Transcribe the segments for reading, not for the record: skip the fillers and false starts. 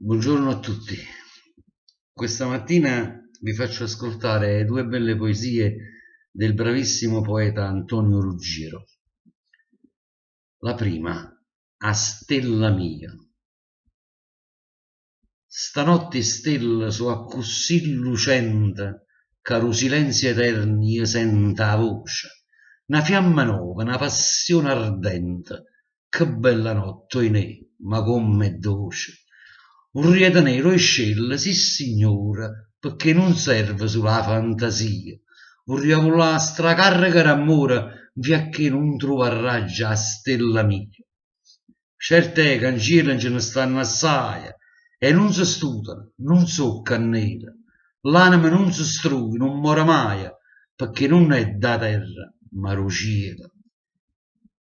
Buongiorno a tutti. Questa mattina vi faccio ascoltare due belle poesie del bravissimo poeta Antonio Ruggiero. La prima, A stella mia. Stanotte stella so accussì lucente, caro silenzio eterni io senta voce, una fiamma nuova, una passione ardente, che bella notte, oinè, ma come dolce. Un riete nero e scella, sì signore, perché non serve sulla fantasia. Un riavolà stracarrica d'amore, finché non trova già a stella mia. Certe che in cielo ce ne stanno assai, e non si studano, non so cannella. L'anima non si strui, non muore mai, perché non è da terra, ma lo cielo.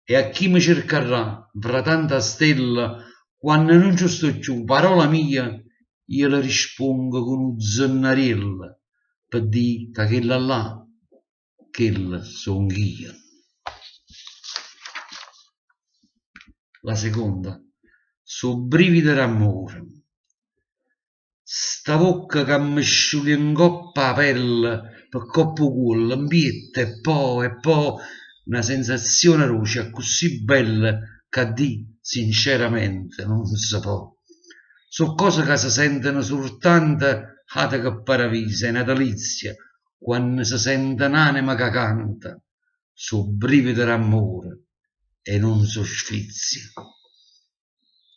E a chi mi cercherà, fra tanta stella, quando non ci sto più, parola mia, io le rispondo con un zennariello, per dire che quella là, quella son io. La seconda, so brividi d'amore. Sta bocca che mi asciuga in coppa la pelle, per coppo cuore, l'ambiente e poi una sensazione rocia così bella che di sinceramente non si può. So cose che si sentono soltanto ate che paravisa e natalizia, quando si sente un'anima che canta, so brividi d'amore e non so sfizia.